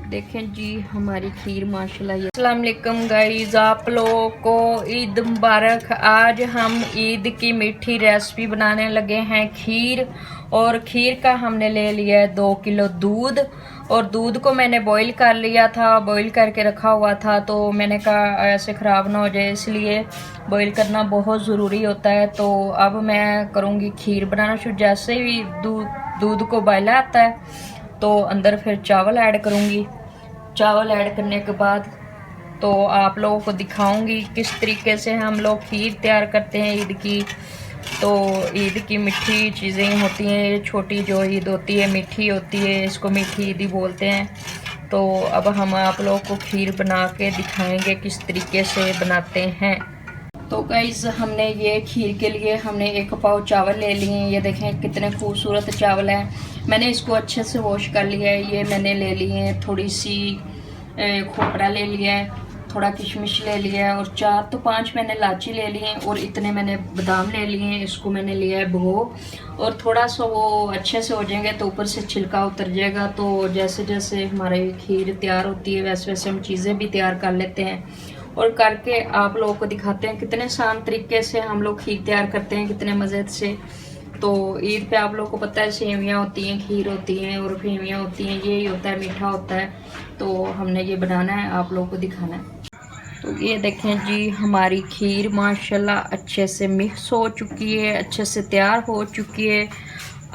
देखें जी हमारी खीर माशाल्लाह। अस्सलाम वालेकुम गाइस, आप लोगों को ईद मुबारक। आज हम ईद की मीठी रेसिपी बनाने लगे हैं खीर। और खीर का हमने ले लिया है 2 किलो दूध। और दूध को मैंने बॉईल कर लिया था, बॉईल करके रखा हुआ था। तो मैंने कहा ऐसे ख़राब ना हो जाए, इसलिए बॉईल करना बहुत ज़रूरी होता है। तो अब मैं करूँगी खीर बनाना शुरू। जैसे ही दूध को बॉयल आता है तो अंदर फिर चावल ऐड करूँगी। चावल ऐड करने के बाद तो आप लोगों को दिखाऊंगी किस तरीके से हम लोग खीर तैयार करते हैं ईद की। तो ईद की मीठी चीज़ें होती हैं, ये छोटी जो ईद होती है मीठी होती है, इसको मीठी ईद ही बोलते हैं। तो अब हम आप लोगों को खीर बना के दिखाएंगे किस तरीके से बनाते हैं। तो गाइस हमने ये खीर के लिए हमने 1 पाव चावल ले लिए हैं। ये देखें कितने खूबसूरत चावल हैं। मैंने इसको अच्छे से वॉश कर लिया है। ये मैंने ले लिए हैं, थोड़ी सी खोपरा ले लिया है, थोड़ा किशमिश ले लिया है, और 4 तो 5 मैंने इलायची ले ली है, और इतने मैंने बादाम ले लिए हैं। इसको मैंने लिया है भिगो, और थोड़ा सा वो अच्छे से हो जाएंगे तो ऊपर से छिलका उतर जाएगा। तो जैसे जैसे हमारी खीर तैयार होती है वैसे वैसे हम चीज़ें भी तैयार कर लेते हैं, और करके आप लोगों को दिखाते हैं कितने आसान तरीके से हम लोग खीर तैयार करते हैं, कितने मज़े से। तो ईद पे आप लोगों को पता है सेवियाँ होती हैं, खीर होती हैं और फेवियाँ होती हैं, यही होता है, मीठा होता है। तो हमने ये बनाना है, आप लोगों को दिखाना है। तो ये देखें जी हमारी खीर माशाल्लाह अच्छे से मिक्स हो चुकी है, अच्छे से तैयार हो चुकी है।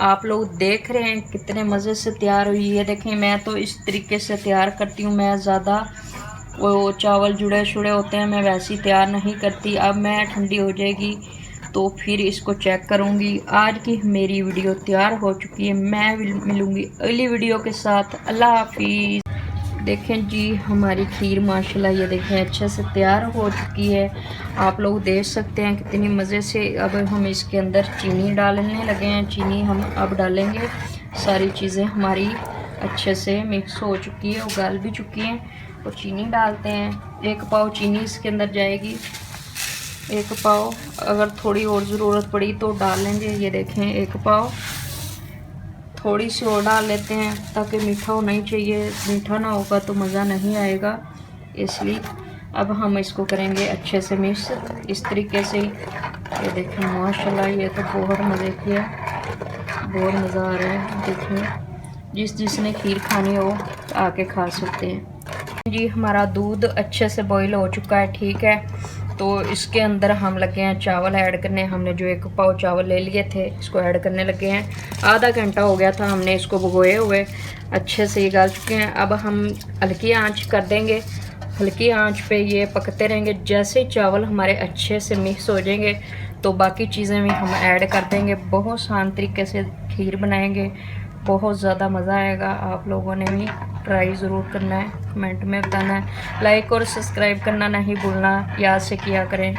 आप लोग देख रहे हैं कितने मज़े से तैयार हुई है। देखें मैं तो इस तरीके से तैयार करती हूँ, मैं ज़्यादा वो चावल जुड़े शुड़े होते हैं मैं वैसी तैयार नहीं करती। अब मैं ठंडी हो जाएगी तो फिर इसको चेक करूँगी। आज की मेरी वीडियो तैयार हो चुकी है, मैं मिलूँगी अगली वीडियो के साथ। अल्लाह हाफिज़। देखें जी हमारी खीर माशाल्लाह ये देखें अच्छे से तैयार हो चुकी है। आप लोग देख सकते हैं कितनी मज़े से। अब हम इसके अंदर चीनी डालने लगे हैं, चीनी हम अब डालेंगे। सारी चीज़ें हमारी अच्छे से मिक्स हो चुकी है, उगल भी चुकी हैं, और चीनी डालते हैं। 1 पाव चीनी इसके अंदर जाएगी, 1 पाव। अगर थोड़ी और ज़रूरत पड़ी तो डाल लेंगे। ये देखें 1 पाव, थोड़ी सी और डाल लेते हैं ताकि मीठा होना ही चाहिए, मीठा ना होगा तो मज़ा नहीं आएगा, इसलिए। अब हम इसको करेंगे अच्छे से मिक्स इस तरीके से ही। ये देखें माशाल्लाह ये तो बहुत मज़े की है, बहुत मज़ा आ रहा है। देखिए जिसने खीर खानी हो आके खा सकते हैं जी। हमारा दूध अच्छे से बॉईल हो चुका है, ठीक है। तो इसके अंदर हम लगे हैं चावल ऐड करने। हमने जो 1 पाव चावल ले लिए थे इसको ऐड करने लगे हैं। आधा घंटा हो गया था हमने इसको भिगोए हुए, अच्छे से ये गल चुके हैं। अब हम हल्की आंच कर देंगे, हल्की आंच पे ये पकते रहेंगे। जैसे चावल हमारे अच्छे से मिक्स हो जाएंगे तो बाकी चीज़ें भी हम ऐड कर देंगे। बहुत आसान तरीके से खीर बनाएंगे, बहुत ज़्यादा मज़ा आएगा। आप लोगों ने भी ट्राई ज़रूर करना है, कमेंट में बताना है, लाइक और सब्सक्राइब करना नहीं भूलना, याद से किया करें।